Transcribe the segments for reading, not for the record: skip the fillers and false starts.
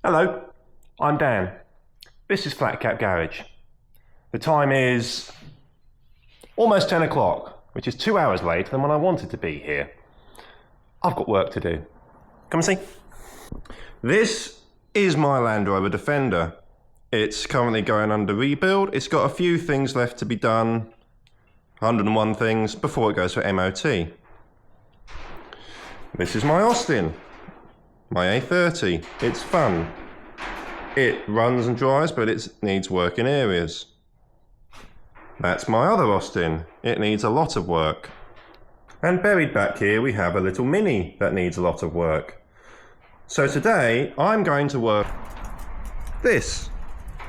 Hello, I'm Dan. This is Flat Cap Garage. The time is almost 10 o'clock, which is 2 hours later than when I wanted to be here. I've got work to do. Come and see. This is my Land Rover Defender. It's currently going under rebuild. It's got a few things left to be done, 101 things, before it goes for MOT. This is my Austin, my A30. It's fun. It runs and drives, but it needs work in areas. That's my other Austin. It needs a lot of work. And buried back here we have a little Mini that needs a lot of work. So today I'm going to work this,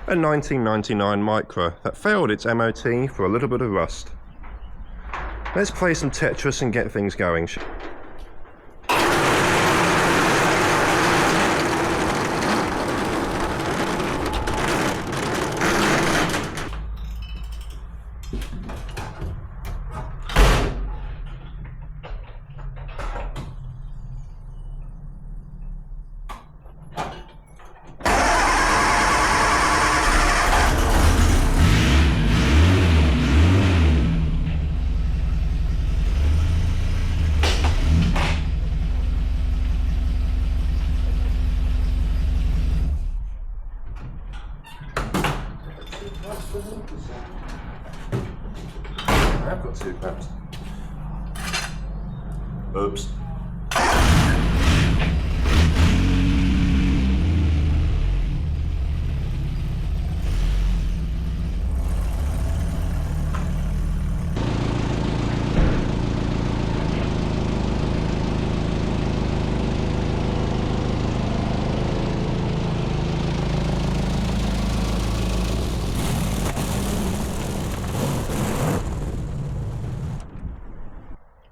a 1999 Micra that failed its MOT for a little bit of rust. Let's play some Tetris and get things going. I've got 2 perhaps. Oops.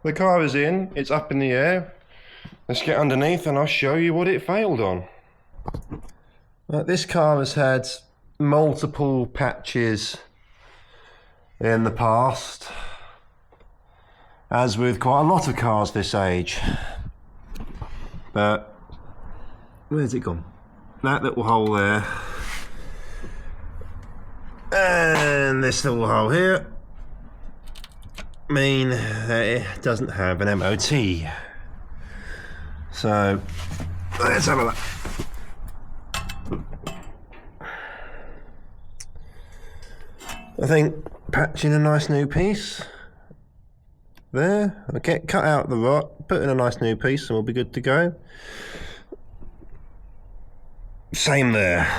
The car is in, it's up in the air. Let's get underneath and I'll show you what it failed on. This car has had multiple patches in the past, as with quite a lot of cars this age. But where's it gone? That little hole there, and this little hole here mean that it doesn't have an MOT. So let's have a look. I think patching a nice new piece there. Okay, cut out the rot, put in a nice new piece and we'll be good to go. Same there.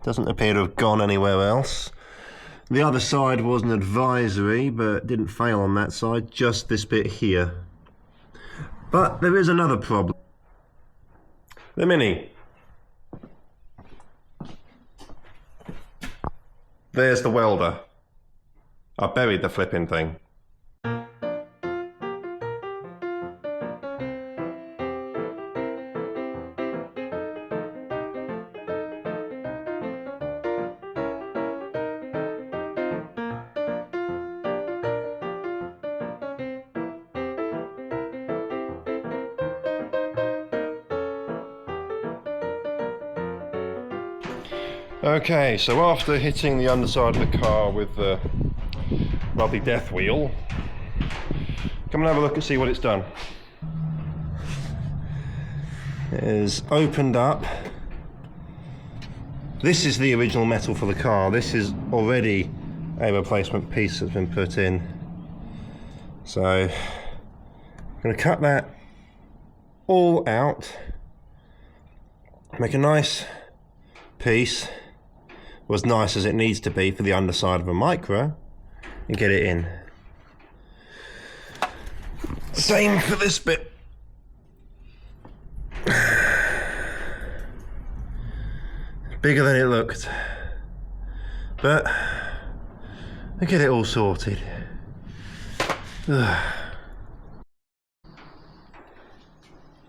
Doesn't appear to have gone anywhere else. The other side was an advisory, but didn't fail on that side, just this bit here. But there is another problem. The Mini. There's the welder. I buried the flipping thing. Okay, so after hitting the underside of the car with the lovely death wheel, come and have a look and see what it's done. It is opened up. This is the original metal for the car. This is already a replacement piece that's been put in. So I'm going to cut that all out, make a nice piece, as nice as it needs to be for the underside of a Micra, and get it in. Same for this bit. Bigger than it looked, but I get it all sorted. Got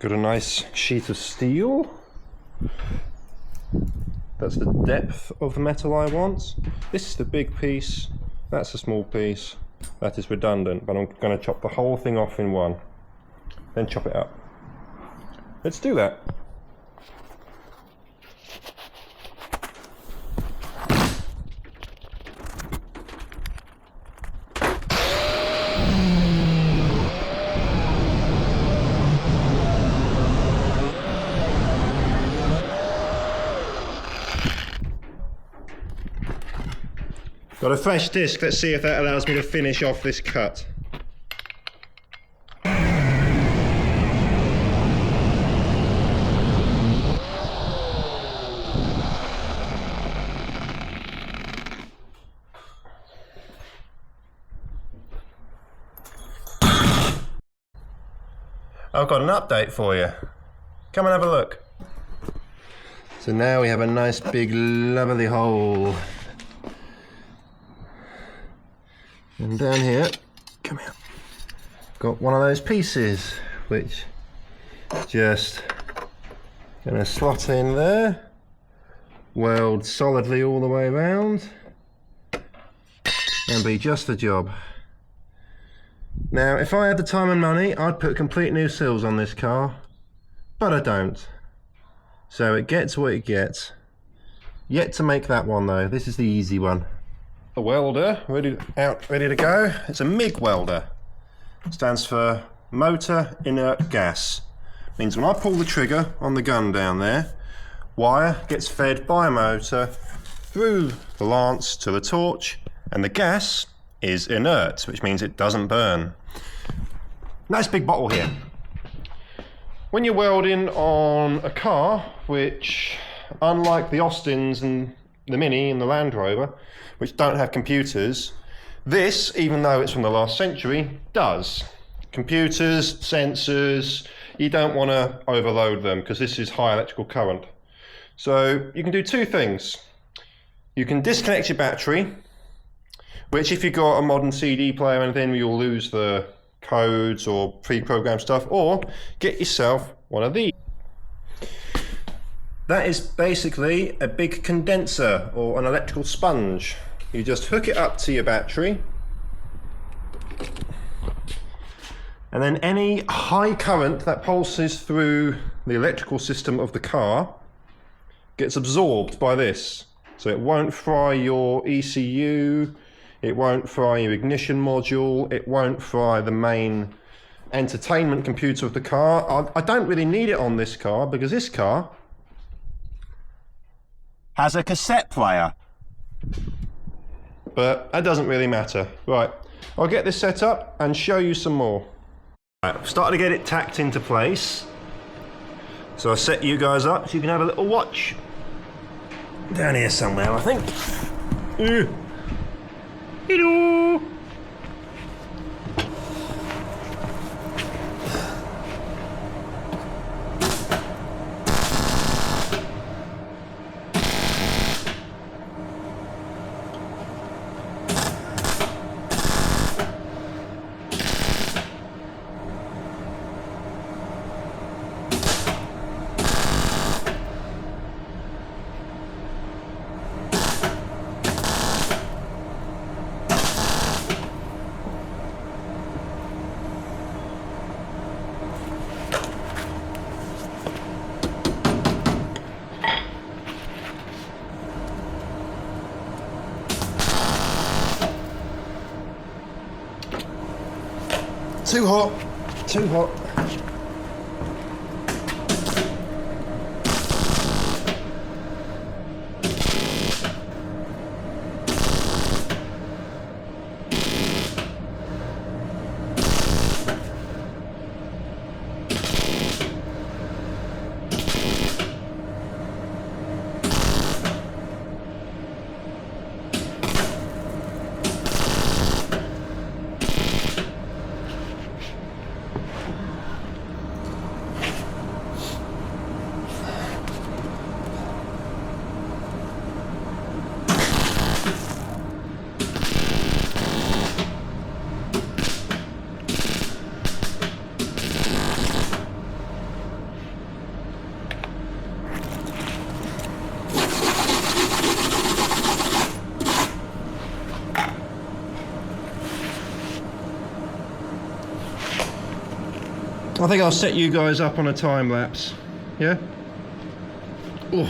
a nice sheet of steel. That's the depth of the metal I want. This is the big piece, that's a small piece. That is redundant, but I'm going to chop the whole thing off in one, then chop it up. Let's do that. Got a fresh disc, let's see if that allows me to finish off this cut. I've got an update for you. Come and have a look. So now we have a nice big lovely hole. And down here, come here, got one of those pieces which just gonna slot in there, weld solidly all the way around and be just the job. Now if I had the time and money I'd put complete new sills on this car, but I don't. So it gets what it gets. Yet to make that one though, this is the easy one. A welder, ready to go. It's a MIG welder. Stands for motor inert gas. Means when I pull the trigger on the gun down there, wire gets fed by a motor through the lance to the torch, and the gas is inert, which means it doesn't burn. Nice big bottle here. When you're welding on a car, which unlike the Austins and the Mini and the Land Rover, which don't have computers, this, even though it's from the last century, does. Computers, sensors, you don't want to overload them because this is high electrical current. So you can do two things. You can disconnect your battery, which if you've got a modern CD player or anything, you'll lose the codes or pre-programmed stuff, or get yourself one of these. That is basically a big condenser or an electrical sponge. You just hook it up to your battery, and then any high current that pulses through the electrical system of the car gets absorbed by this. So it won't fry your ECU, it won't fry your ignition module, it won't fry the main entertainment computer of the car. I don't really need it on this car because this car has a cassette player. But that doesn't really matter. Right, I'll get this set up and show you some more. Right, I've started to get it tacked into place. So I'll set you guys up so you can have a little watch. Down here somewhere, I think. Hello! Too hot, too hot. I think I'll set you guys up on a time lapse. Yeah? Ooh.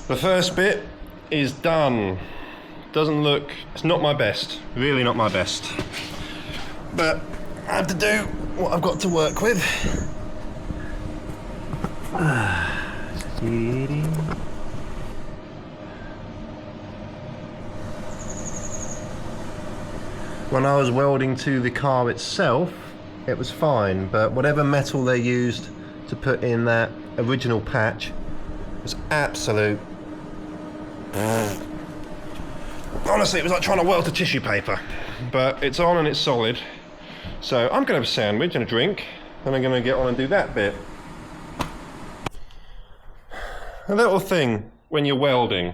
The first bit is done. Doesn't look, it's not my best, really not my best. But I have to do what I've got to work with. When I was welding to the car itself, it was fine, but whatever metal they used to put in that original patch was absolute. Honestly, it was like trying to weld to tissue paper. But it's on and it's solid. So I'm going to have a sandwich and a drink, and I'm going to get on and do that bit. A little thing when you're welding.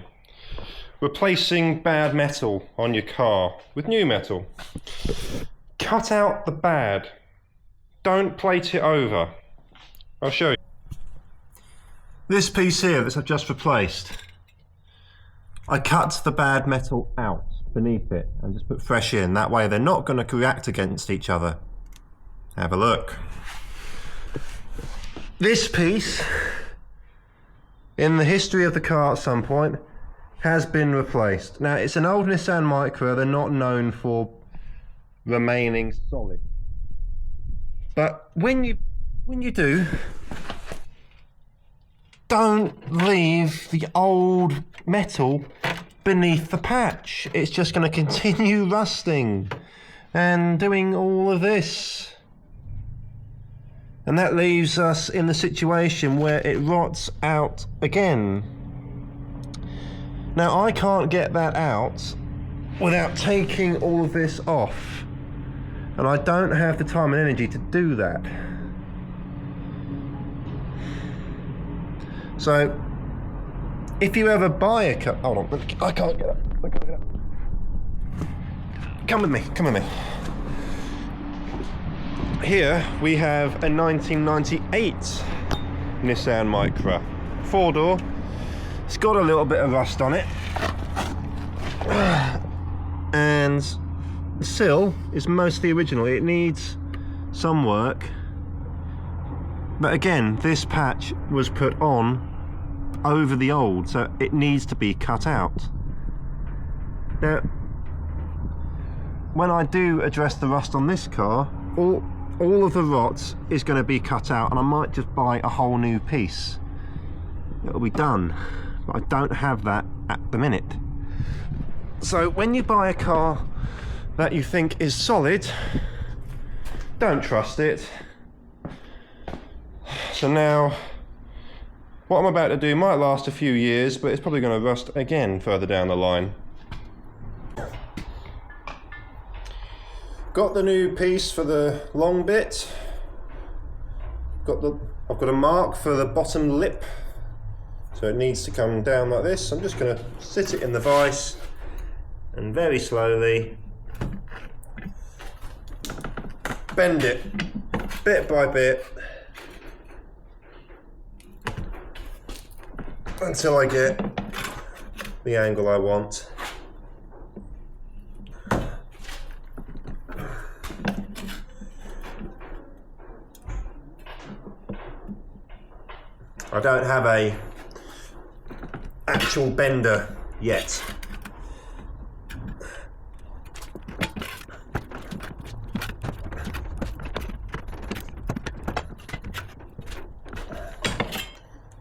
Replacing bad metal on your car with new metal. Cut out the bad. Don't plate it over. I'll show you. This piece here that I've just replaced, I cut the bad metal out beneath it and just put fresh in. That way they're not going to react against each other. Have a look. This piece, in the history of the car at some point, has been replaced. Now, it's an old Nissan Micra. They're not known for remaining solid. But when you do, don't leave the old metal beneath the patch. It's just going to continue rusting and doing all of this. And that leaves us in the situation where it rots out again. Now, I can't get that out without taking all of this off. And I don't have the time and energy to do that. So, if you ever buy a car... Hold on, I can't get up. Come with me, come with me. Here we have a 1998 Nissan Micra. 4-door. It's got a little bit of rust on it. And the sill is mostly original. It needs some work. But again, this patch was put on over the old, so it needs to be cut out. Now, when I do address the rust on this car, all of the rot is going to be cut out, and I might just buy a whole new piece. It'll be done. But I don't have that at the minute. So when you buy a car that you think is solid, don't trust it. So now, what I'm about to do might last a few years, but it's probably going to rust again further down the line. Got the new piece for the long bit. I've got a mark for the bottom lip. So it needs to come down like this. I'm just going to sit it in the vise and very slowly bend it bit by bit until I get the angle I want. I don't have a actual bender yet.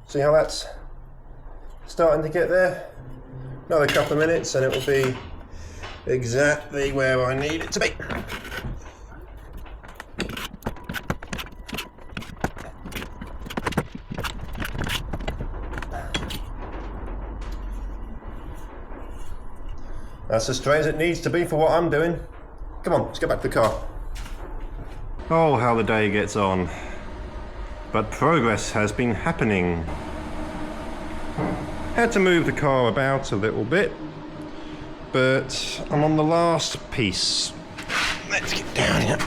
See how that's starting to get there? Another couple of minutes and it will be exactly where I need it to be. That's as straight as it needs to be for what I'm doing. Come on, let's get back to the car. Oh, how the day gets on. But progress has been happening. Had to move the car about a little bit, but I'm on the last piece. Let's get down here.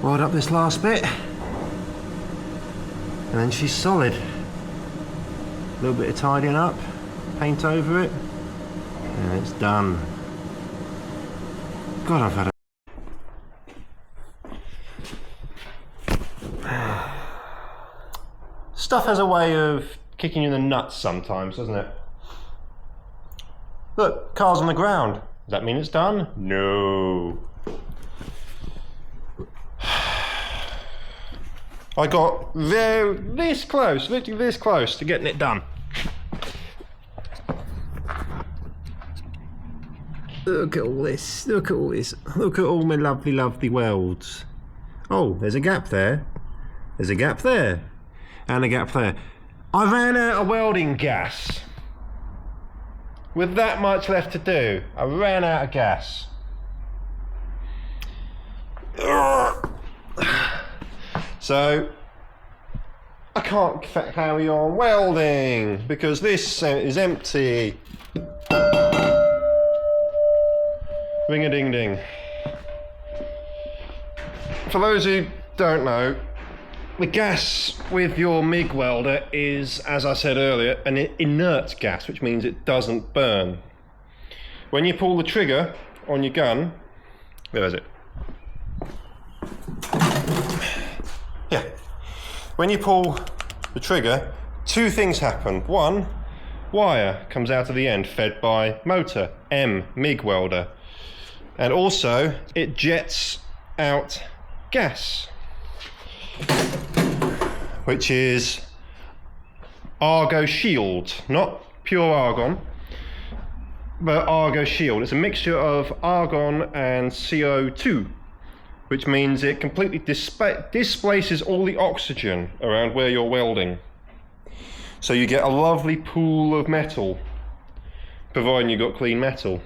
Weld up this last bit. And then she's solid. A little bit of tidying up, paint over it, and it's done. God, I've had a... Stuff has a way of kicking you in the nuts sometimes, doesn't it? Look, car's on the ground. Does that mean it's done? No. I got this close, literally this close to getting it done. Look at all this, look at all this, look at all my lovely, lovely welds. Oh, there's a gap there. There's a gap there. And a gap there. I ran out of welding gas. With that much left to do, I ran out of gas. So, I can't carry on welding because this is empty. Ring-a-ding-ding. For those who don't know, the gas with your MIG welder is, as I said earlier, an inert gas, which means it doesn't burn. When you pull the trigger on your gun, where is it? Yeah. When you pull the trigger, two things happen. One, wire comes out of the end, fed by motor, MIG welder. And also, it jets out gas, which is Argo Shield, not pure argon, but Argo Shield. It's a mixture of argon and CO2, which means it completely displaces all the oxygen around where you're welding. So you get a lovely pool of metal, providing you've got clean metal.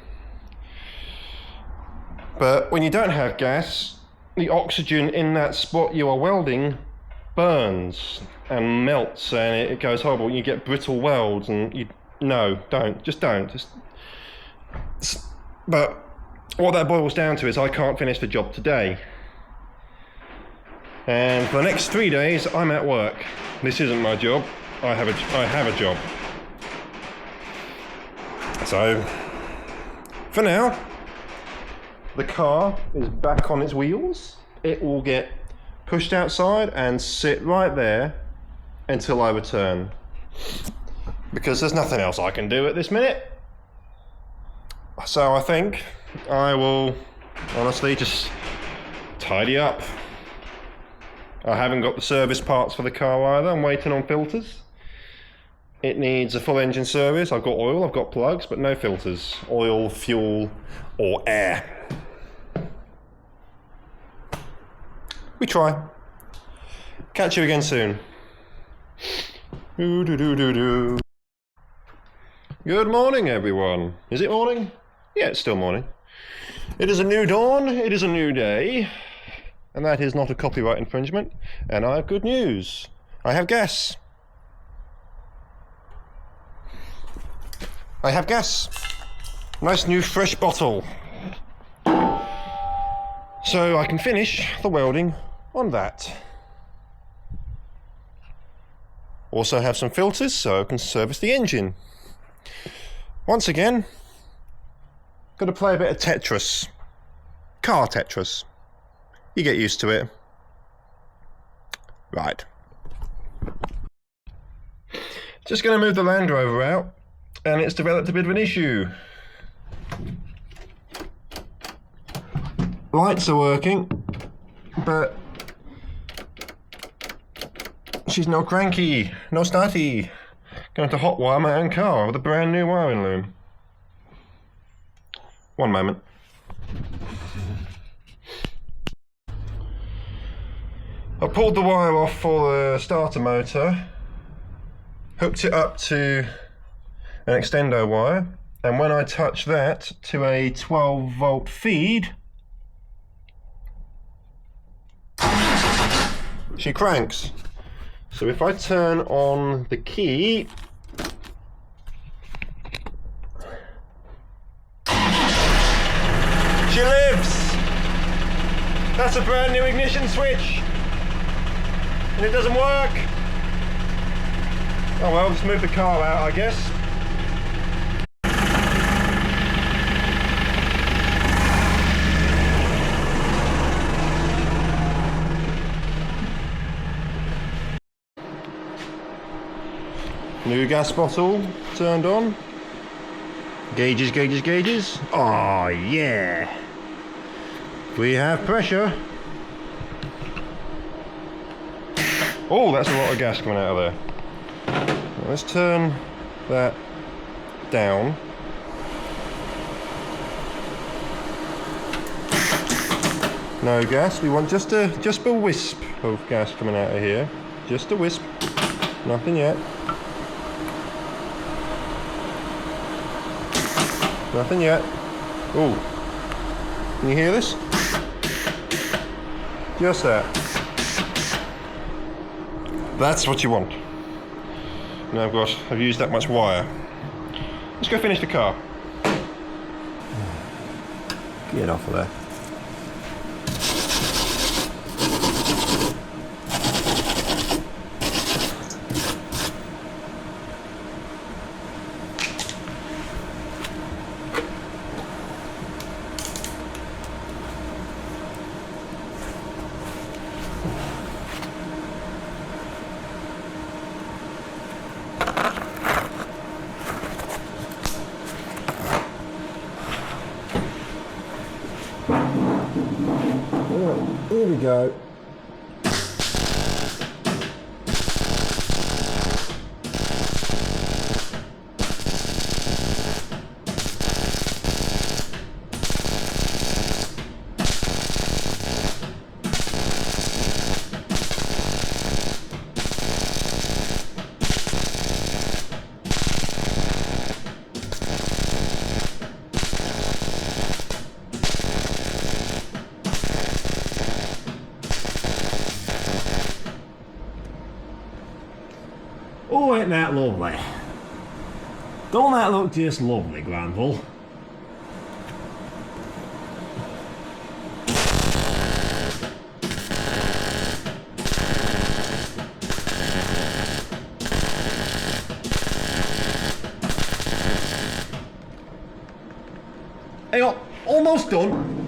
But when you don't have gas, the oxygen in that spot you are welding burns and melts, and it goes horrible. You get brittle welds, and don't. But what that boils down to is I can't finish the job today. And for the next 3 days, I'm at work. This isn't my job. I have a job. So, for now, the car is back on its wheels. It will get pushed outside and sit right there until I return, because there's nothing else I can do at this minute. So I think I will honestly just tidy up. I haven't got the service parts for the car either. I'm waiting on filters. It needs a full engine service. I've got oil, I've got plugs, but no filters. Oil, fuel, or air. We try. Catch you again soon. Good morning, everyone. Is it morning? Yeah, it's still morning. It is a new dawn. It is a new day. And that is not a copyright infringement. And I have good news. I have gas. I have gas. Nice new fresh bottle. So I can finish the welding on that. Also have some filters so I can service the engine. Once again, got to play a bit of Tetris. Car Tetris. You get used to it. Right. Just going to move the Land Rover out, and it's developed a bit of an issue. Lights are working, but she's not cranky, no starty. Going to hotwire my own car with a brand new wiring loom. One moment. I pulled the wire off for the starter motor, hooked it up to an extendo wire, and when I touch that to a 12-volt feed, she cranks. So if I turn on the key, she lives! That's a brand new ignition switch! And it doesn't work! Oh well, just move the car out, I guess. New gas bottle turned on. Gauges, gauges, gauges. Oh yeah. We have pressure. Oh, that's a lot of gas coming out of there. Let's turn that down. No gas. We want just a wisp of gas coming out of here. Just a wisp. Nothing yet. Nothing yet. Oh, can you hear this? Just that. That's what you want. Now of course I've used that much wire. Let's go finish the car. Get off of there. Here we go. Oh, ain't that lovely? Don't that look just lovely, Granville? Hey, almost done.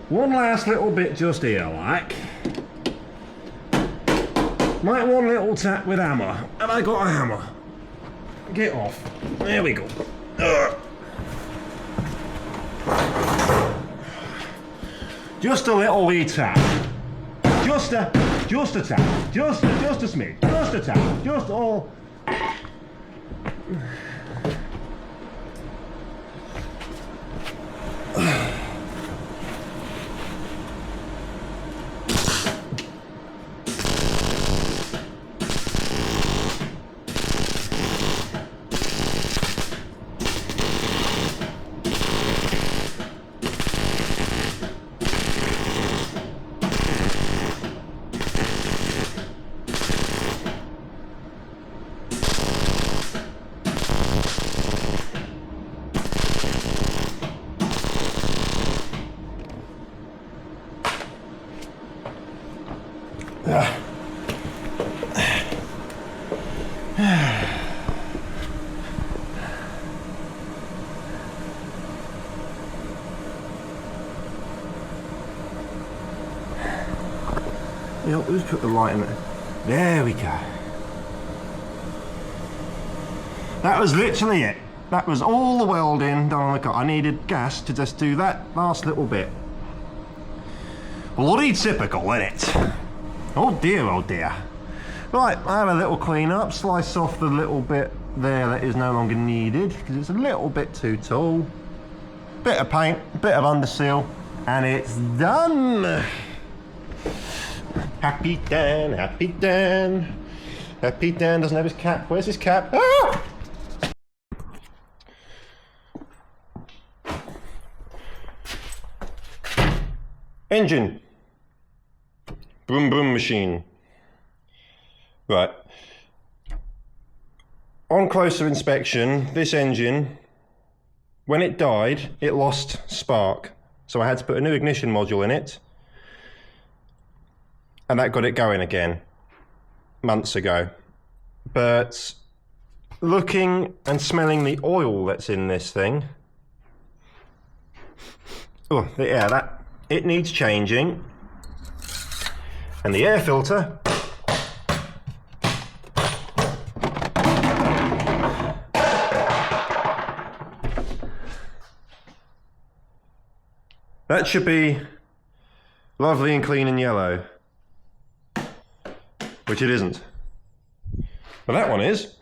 One last little bit just here, like. Might one little tap with hammer. Have I got a hammer? Get off. There we go. Just a little wee tap. Just a tap. Just a smidge. Just a tap. Just all. Yeah, let's put the light in it. There we go. That was literally it. That was all the welding done on the car. I needed gas to just do that last little bit. Bloody typical, isn't it? Oh dear, oh dear. Right, I have a little clean up, slice off the little bit there that is no longer needed because it's a little bit too tall. Bit of paint, bit of underseal, and it's done. Happy Dan, happy Dan. Happy Dan doesn't have his cap. Where's his cap? Ah! Engine. Broom broom machine. Right. On closer inspection, this engine, when it died, it lost spark. So I had to put a new ignition module in it. And that got it going again months ago. but looking and smelling the oil that's in this thing, oh yeah, that it needs changing. And the air filter, that should be lovely and clean and yellow, which it isn't. But that one is.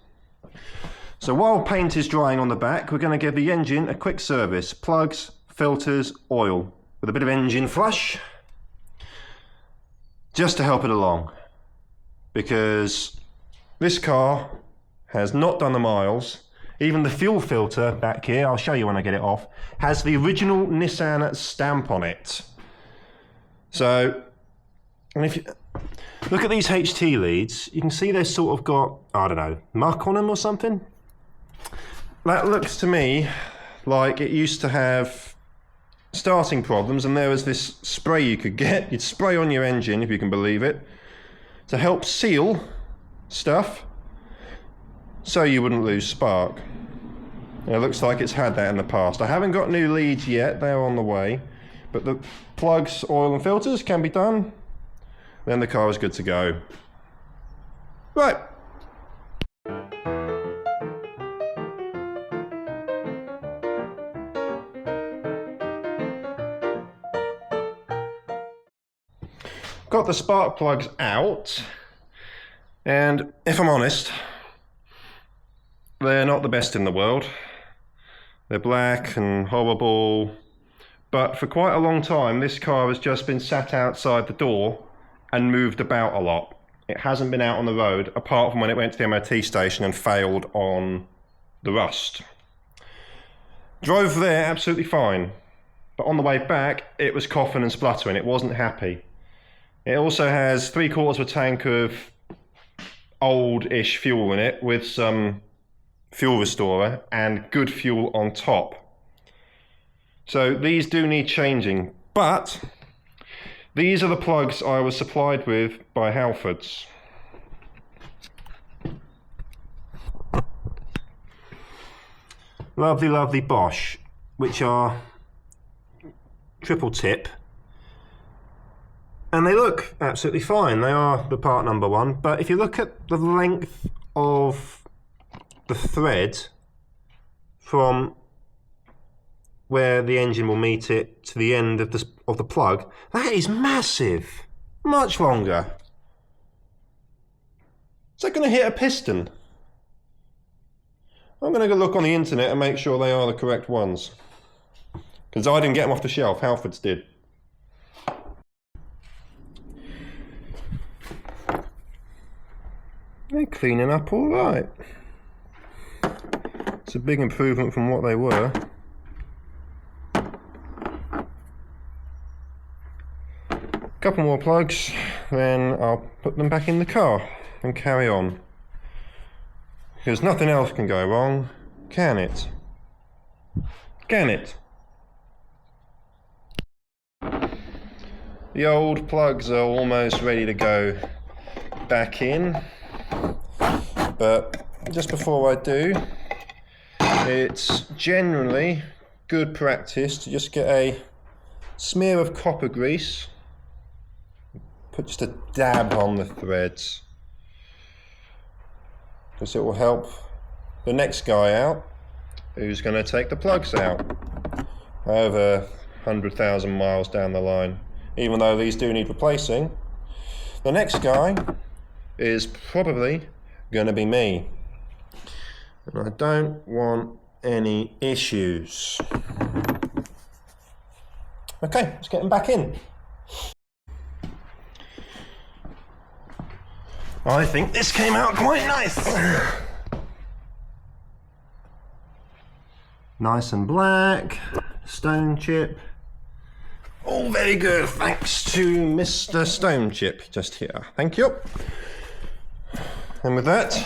So while paint is drying on the back, we're going to give the engine a quick service. Plugs, filters, oil, with a bit of engine flush, just to help it along. Because this car has not done the miles. Even the fuel filter back here, I'll show you when I get it off, has the original Nissan stamp on it. So, and if you look at these HT leads, you can see they've sort of got, I don't know, muck on them or something. That looks to me like it used to have starting problems, and there was this spray you could get. You'd spray on your engine, if you can believe it, to help seal stuff so you wouldn't lose spark. And it looks like it's had that in the past. I haven't got new leads yet, they're on the way, but the plugs, oil and filters can be done. Then the car is good to go. Right. Got the spark plugs out, and if I'm honest, they're not the best in the world. They're black and horrible, but for quite a long time this car has just been sat outside the door and moved about a lot. It hasn't been out on the road, apart from when it went to the MOT station and failed on the rust. Drove there absolutely fine, but on the way back it was coughing and spluttering. It wasn't happy. It also has 3/4 of a tank of old-ish fuel in it with some fuel restorer and good fuel on top. So these do need changing, but these are the plugs I was supplied with by Halfords. Lovely, lovely Bosch, which are triple tip. And they look absolutely fine. They are the part number one, but if you look at the length of the thread from where the engine will meet it to the end of the plug, that is massive. Much longer. Is that going to hit a piston? I'm going to go look on the internet and make sure they are the correct ones, because I didn't get them off the shelf, Halfords did. They're cleaning up all right. It's a big improvement from what they were. Couple more plugs, then I'll put them back in the car and carry on. Because nothing else can go wrong, can it? Can it? The old plugs are almost ready to go back in. But just before I do, it's generally good practice to just get a smear of copper grease, put just a dab on the threads, because it will help the next guy out who's going to take the plugs out over 100,000 miles down the line. Even though these do need replacing, the next guy is probably going to be me, and I don't want any issues. Okay, let's get them back in. I think this came out quite nice. Nice and black, stone chip. All very good, thanks to Mr. Stone Chip just here. Thank you. And with that,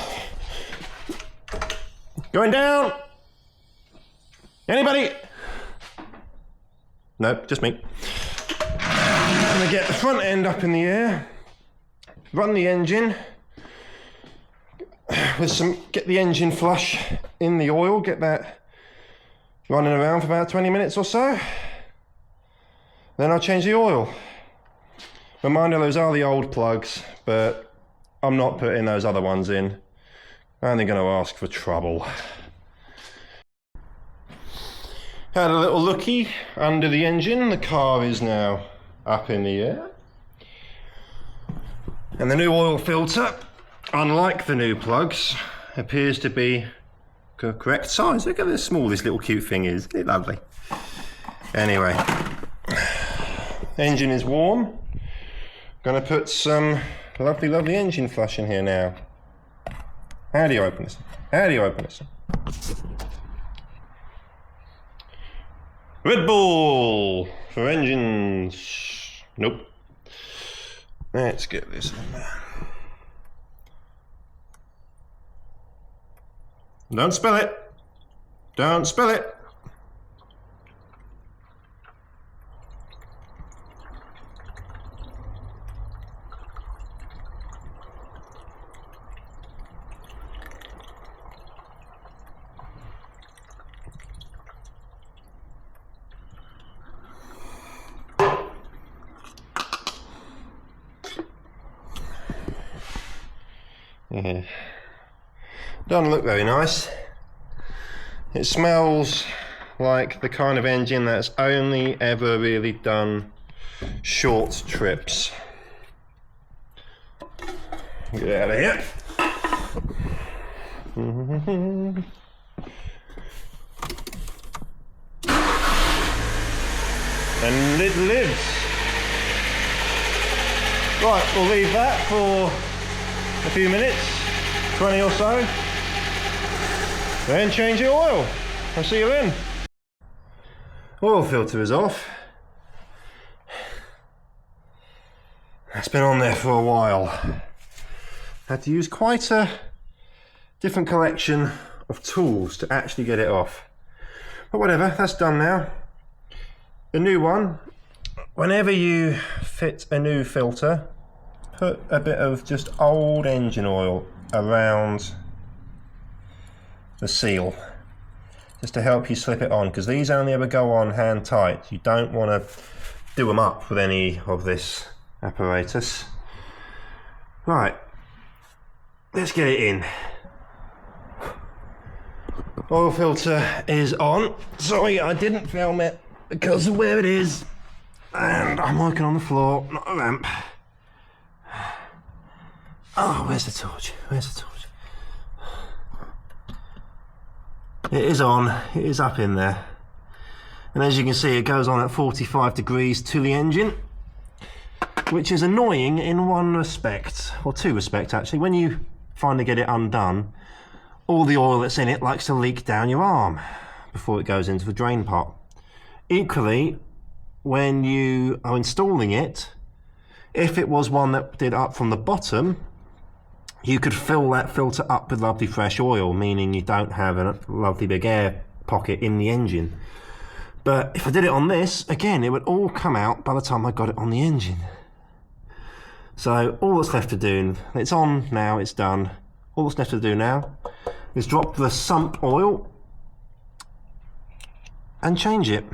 going down. Anybody? No, just me. I'm gonna get the front end up in the air, run the engine, get the engine flush in the oil, get that running around for about 20 minutes or so. Then I'll change the oil. Reminder, those are the old plugs, but I'm not putting those other ones in. I'm only going to ask for trouble. Had a little looky under the engine. The car is now up in the air. And the new oil filter, unlike the new plugs, appears to be the correct size. Look at how small this little cute thing is. Isn't it lovely? Anyway, engine is warm. Gonna put some lovely engine flush in here now. How do you open this? How do you open this? Red Bull for engines. Nope. Let's get this in there. Don't spill it. Don't spill it. Yeah. Doesn't look very nice. It smells like the kind of engine that's only ever really done short trips. Get out of here. And it lives. Right, we'll leave that for a few minutes, 20 or so, then change the oil. I'll see you then. Oil filter is off. It's been on there for a while. Had to use quite a different collection of tools to actually get it off. But whatever, that's done now. The new one, whenever you fit a new filter, put a bit of just old engine oil around the seal, just to help you slip it on, because these only ever go on hand tight. You don't want to do them up with any of this apparatus. Right, let's get it in. Oil filter is on. Sorry, I didn't film it because of where it is, and I'm working on the floor, not a ramp. Oh, where's the torch? Where's the torch? It is on, it is up in there. And as you can see, it goes on at 45 degrees to the engine, which is annoying in one respect, or two respects actually. When you finally get it undone, all the oil that's in it likes to leak down your arm before it goes into the drain pot. Equally, when you are installing it, if it was one that did up from the bottom, you could fill that filter up with lovely fresh oil, meaning you don't have a lovely big air pocket in the engine. But if I did it on this, again, it would all come out by the time I got it on the engine. So all that's left to do, it's on now, it's done. All that's left to do now is drop the sump oil and change it.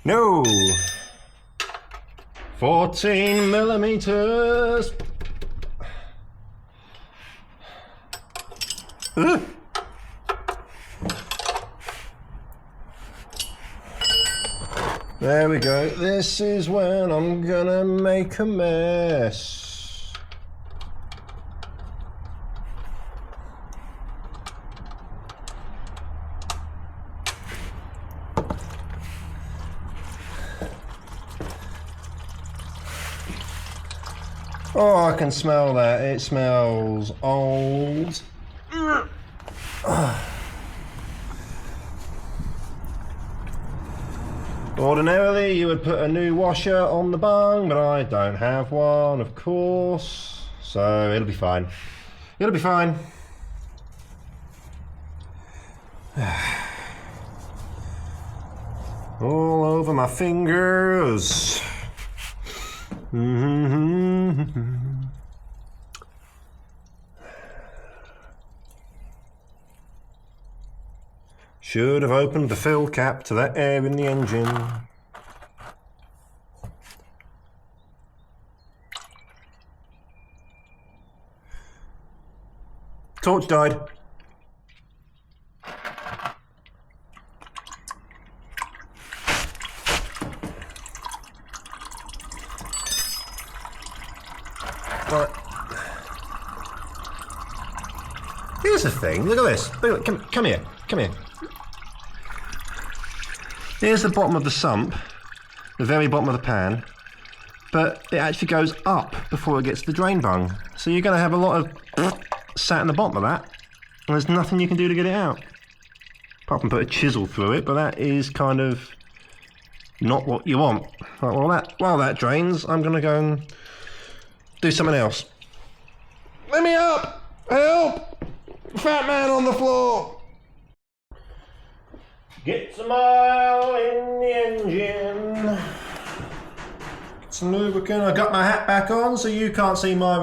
No! 14 millimeters. Ugh. There we go. This is when I'm gonna make a mess. Oh, I can smell that. It smells old. Ordinarily, you would put a new washer on the bung, but I don't have one, of course. So it'll be fine. It'll be fine. All over my fingers. Should have opened the fill cap to that air in the engine. Torch died. Right. Here's the thing. Look at this. Look, come here. Come here. Here's the bottom of the sump, the very bottom of the pan, but it actually goes up before it gets to the drain bung. So you're going to have a lot of sat in the bottom of that, and there's nothing you can do to get it out. Apart from put a chisel through it, but that is kind of not what you want. Right, while that drains, I'm going to go and do something else. Let me up! Help! Fat man on the floor! Get some oil in the engine. Get some lubricant. I got my hat back on so you can't see my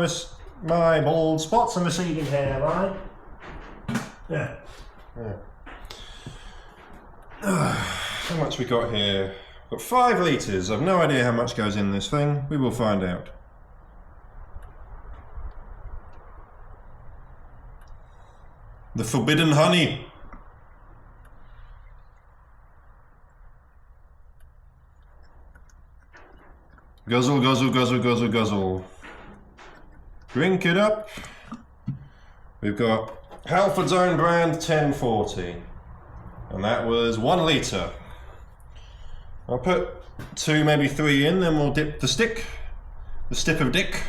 bald spots and receding hairline. Yeah. How much we got here? Got 5 litres. I've no idea how much goes in this thing. We will find out. The forbidden honey. Guzzle, guzzle, guzzle, guzzle, guzzle. Drink it up. We've got Halford's own brand 1040. And that was 1 litre. I'll put 2, maybe 3 in, then we'll dip the stick. The stick of dick.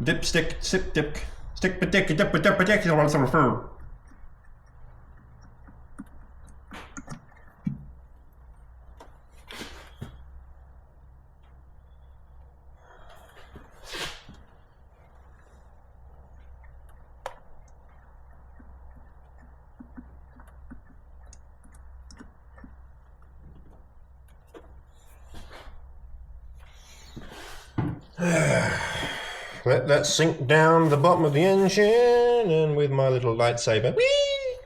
Dip, stick, sip, dip. Stick, but dick, dip, but dick, but dick, you know what I'm referring. Let that sink down the bottom of the engine, and with my little lightsaber, whee!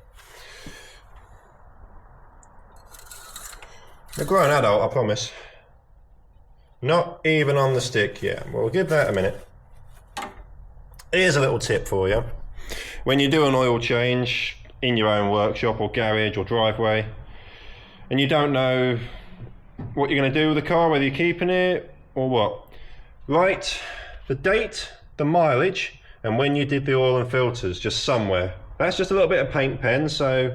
A grown adult, I promise. Not even on the stick yet. We'll give that a minute. Here's a little tip for you. When you do an oil change in your own workshop or garage or driveway, and you don't know what you're going to do with the car, whether you're keeping it or what, write the date, the mileage, and when you did the oil and filters, just somewhere. That's just a little bit of paint pen, so if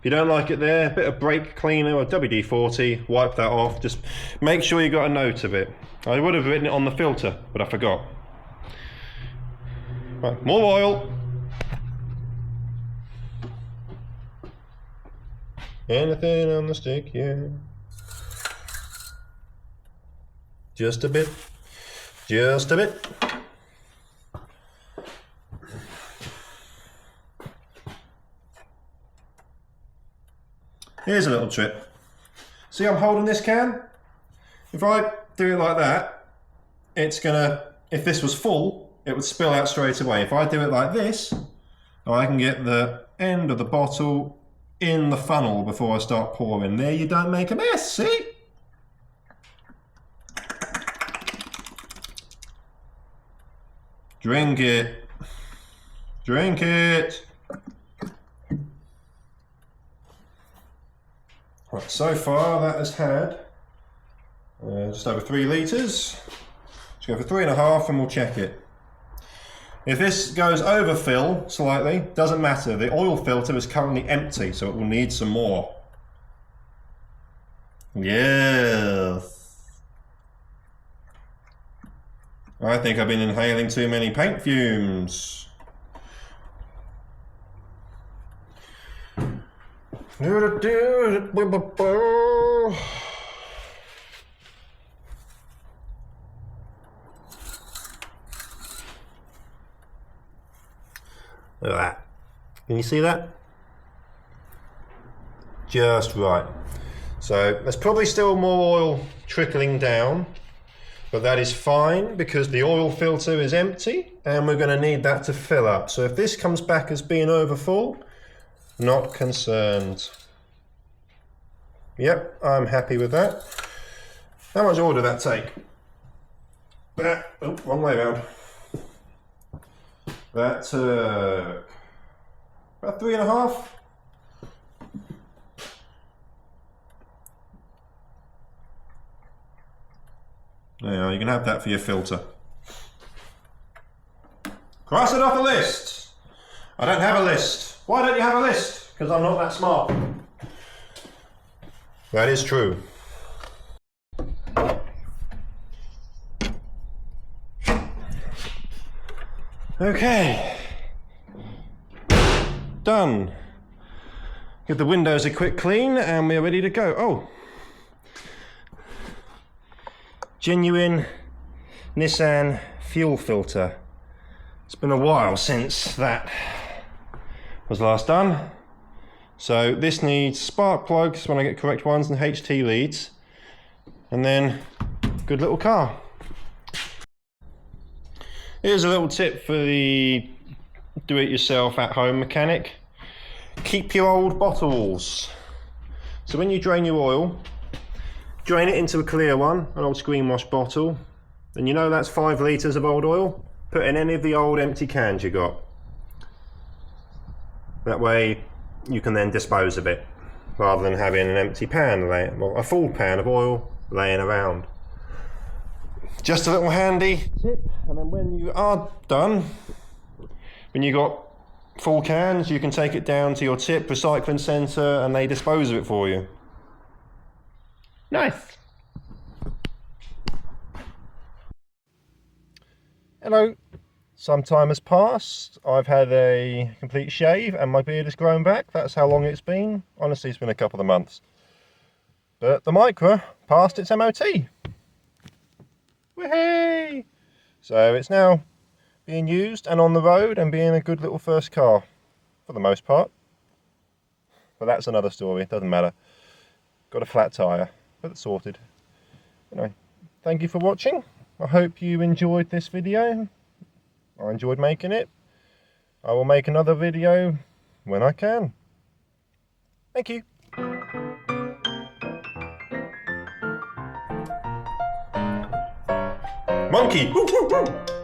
you don't like it there, a bit of brake cleaner or WD-40, wipe that off. Just make sure you got a note of it. I would have written it on the filter, but I forgot. Right, more oil. Anything on the stick, yeah. Just a bit. Just a bit. Here's a little trip. See, I'm holding this can. If I do it like that, it's gonna, if this was full, it would spill out straight away. If I do it like this, I can get the end of the bottle in the funnel before I start pouring. There you don't make a mess, see? Drink it. Drink it. Right, so far that has had just over 3 litres. Let's go for 3.5 and we'll check it. If this goes overfill slightly, doesn't matter. The oil filter is currently empty, so it will need some more. Yes. I think I've been inhaling too many paint fumes. Look at that. Can you see that? Just right. So there's probably still more oil trickling down. But that is fine because the oil filter is empty and we're going to need that to fill up. So if this comes back as being overfull, not concerned. Yep, I'm happy with that. How much oil did that take? Oh, wrong way around. That took about 3.5. There you are, you can have that for your filter. Cross it off the list. I don't have a list. Why don't you have a list? Because I'm not that smart. That is true. Okay. Done. Give the windows a quick clean and we're ready to go. Oh. Genuine Nissan fuel filter. It's been a while since that was last done. So this needs spark plugs when I get correct ones and HT leads. And then good little car. Here's a little tip for the do-it-yourself at-home mechanic. Keep your old bottles. So when you drain your oil, drain it into a clear one, an old screen wash bottle, and you know that's 5 litres of old oil. Put in any of the old empty cans you got. That way you can then dispose of it, rather than having an empty pan, well, a full pan of oil laying around. Just a little handy tip, and then when you are done, when you got full cans, you can take it down to your tip recycling centre and they dispose of it for you. Nice. Hello. Some time has passed. I've had a complete shave and my beard has grown back. That's how long it's been. Honestly, it's been a couple of months. But the Micra passed its MOT. Whee! So it's now being used and on the road and being a good little first car, for the most part. But that's another story, it doesn't matter. Got a flat tyre, but it's sorted. Anyway, thank you for watching. I hope you enjoyed this video. I enjoyed making it. I will make another video when I can. Thank you. Monkey! Woo, woo, woo.